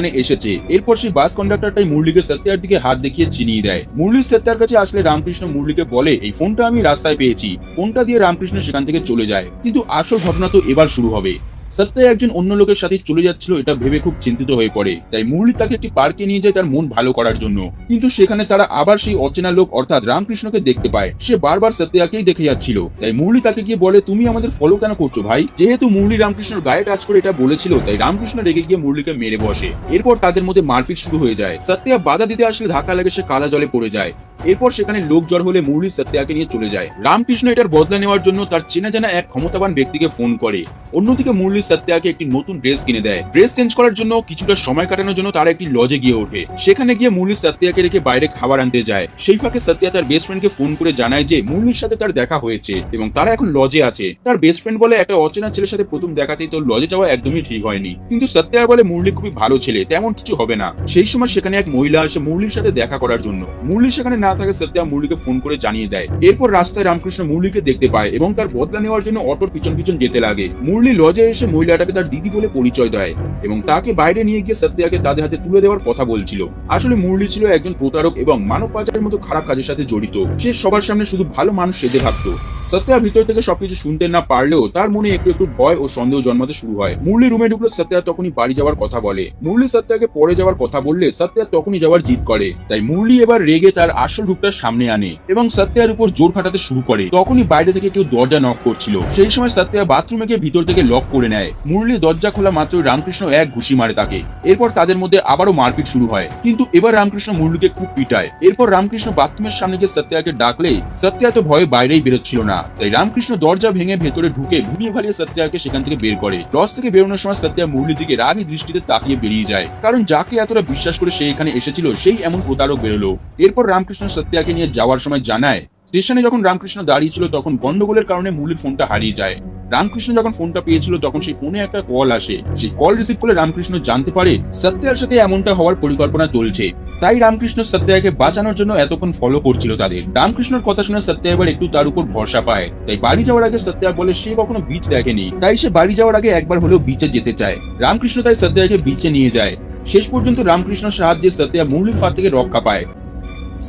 এসেছে। এরপর সেই বাস কন্ডাক্টরটাই মুরলিকে সত্যার দিকে হাত দেখিয়ে চিনিয়ে দেয়। মুরলি সত্যার কাছে আসলে রামকৃষ্ণ মুরলিকে বলে এই ফোনটা আমি রাস্তায় পেয়েছি। ফোনটা দিয়ে রামকৃষ্ণ সেখান থেকে চলে যায়। কিন্তু আসল ঘটনা তো এবার শুরু হবে। সত্য একজন অন্য লোকের সাথে চলে যাচ্ছিল এটা ভেবে খুব চিন্তিত হয়ে পড়ে। তাই মুরলি তাকে একটি পার্কে নিয়ে যায় তার মন ভালো করার জন্য। কিন্তু সেখানে তারা আবার সেই অচেনা লোক অর্থাৎ রামকৃষ্ণকে দেখতে পায়। সে বারবার সত্যাকেই দেখে যাচ্ছিল। তাই মুরলি তাকে গিয়ে বলে তুমি আমাদের ফলো কেন করছো ভাই? যেহেতু মুরলি রামকৃষ্ণের গায়ে টাচ করে এটা বলেছিল তাই রামকৃষ্ণ রেগে গিয়ে মুরলিকে মেরে বসে। এরপর তাদের মধ্যে মারপিট শুরু হয়ে যায়। সত্য বাধা দিতে আসলে ধাক্কা লাগে, সে কাদা জলে পড়ে যায়। এরপর সেখানে লোক জ্বর হলে মুরলি সত্যাকে নিয়ে চলে যায়। রামকৃষ্ণ এটার বদলা নেওয়ার জন্য তার চেনা জানা এক ক্ষমতাবান ব্যক্তিকে ফোন করে। অন্যদিকে মুরলি সত্যাকে একটি নতুন ড্রেস কিনে দেয়। ড্রেস চেঞ্জ করার জন্য কিছুটা সময় কাটানোর জন্য তারা একটি লজে গিয়ে ওঠে। সেখানে গিয়ে মুরলি সত্যাকে রেখে বাইরে খাবার আনতে যায়। সেই ফাঁকে সত্য তার বেস্ট ফ্রেন্ডকে ফোন করে জানায় যে মুরলির সাথে তার দেখা হয়েছে এবং তারা এখন লজে আছে। তার বেস্ট ফ্রেন্ড বলে একটা অচেনা ছেলের সাথে প্রথম দেখাতেই তো লজে যাওয়া একদমই ঠিক হয়নি। কিন্তু সত্য বলে মুরলি খুবই ভালো ছেলে, তেমন কিছু হবে না। সেই সময় সেখানে এক মহিলা আসে মুরলির সাথে দেখা করার জন্য। মুরলি সেখানে না থাকে সত্য মুরলিকে ফোন করে জানিয়ে দেয়। এরপর রাস্তায় রামকৃষ্ণ মুরলিকে দেখতে পায় এবং তার বদলা নেওয়ার জন্য অটোর পিছন পিছন যেতে লাগে। মুরলি লজে এসে মহিলাটাকে তার দিদি বলে পরিচয় দেয় এবং তাকে বাইরে নিয়ে গিয়ে সত্যাকে তাদের হাতে তুলে দেওয়ার কথা বলছিল। আসলে মুরলি ছিল একজন প্রতারক এবং মানব পাচারের মতো খারাপ কাজের সাথে জড়িত। সে সবার সামনে শুধু ভালো মানুষ সেজে ভাবতো। সত্যার ভিতর থেকে সবকিছু শুনতে না পারলেও তার মনে একটু একটু ভয় ও সন্দেহ জন্মাতে শুরু হয়। মুরলি রুমে ঢুকলে সত্য তখনই বাড়ি যাওয়ার কথা বলে। মুরলি সত্যাকে পরে যাওয়ার কথা বললে সত্য তখনই যাওয়ার জিদ করে। তাই মুরলি এবার রেগে তার আসল রূপটা সামনে আনে এবং সত্যার উপর জোর খাটাতে শুরু করে। তখনই বাইরে থেকে কেউ দরজা নক করছিল। সেই সময় সত্য বাথরুমে গিয়ে ভিতর থেকে লক করে নেয়। মুরলি দরজা খোলা মাত্রই রামকৃষ্ণ এক ঘুষি মারে তাকে। এরপর তাদের মধ্যে আবারও মারপিট শুরু হয়, কিন্তু এবার রামকৃষ্ণ মুরলিকে খুব পিটায়। এরপর রামকৃষ্ণ বাথরুমের সামনে গিয়ে সত্যাকে ডাকলে সত্য তো ভয়ে বাইরেই বেরোচ্ছিল না। তাই রামকৃষ্ণ দরজা ভেঙে ভেতরে ঢুকে ঘুরিয়ে ভালিয়ে সত্যাকে সেখান থেকে বের করে। লজ থেকে বেরোনোর সময় সত্য মুরলির দিকে রাগী দৃষ্টিতে তাকিয়ে বেরিয়ে যায়, কারণ যাকে এতটা বিশ্বাস করে সে এখানে এসেছিল সেই এমন প্রতারক বেরোলো। এরপর রামকৃষ্ণ সত্যাকে নিয়ে যাওয়ার সময় জানায় স্টেশনে যখন রামকৃষ্ণ দাঁড়িয়ে ছিল তখন গন্ডগোলের কারণে মুরলির ফোনটা হারিয়ে যায়। রামকৃষ্ণ যখন ফোনটা পেয়েছিল তখন সেই ফোনে একটা কল আসে। সেই কল রিসিভ করে রামকৃষ্ণ জানতে পারে সত্যার সাথে এমনটা হওয়ার পরিকল্পনা চলছে। তাই রামকৃষ্ণ সত্যাকে বাঁচানোর জন্য এতক্ষণ ফলো করছিল তাদের। রামকৃষ্ণর কথা শুনে সত্য এবার একটু তার উপর ভরসা পায়। তাই বাড়ি যাওয়ার আগে সত্য বলে সে কখনো বিচ দেখেনি, তাই সে বাড়ি যাওয়ার আগে একবার হলেও বিচে যেতে চায়। রামকৃষ্ণ তাই সত্যাকে বিচে নিয়ে যায়। শেষ পর্যন্ত রামকৃষ্ণের সাহায্যে সত্য মুরলির ফাঁদ থেকে রক্ষা পায়।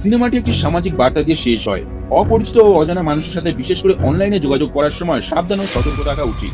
সিনেমাটি একটি সামাজিক বার্তা দিয়ে শেষ হয়। অপরিচিত ও অজানা মানুষের সাথে বিশেষ করে অনলাইনে যোগাযোগ করার সময় সাবধান ও সতর্ক থাকা উচিত।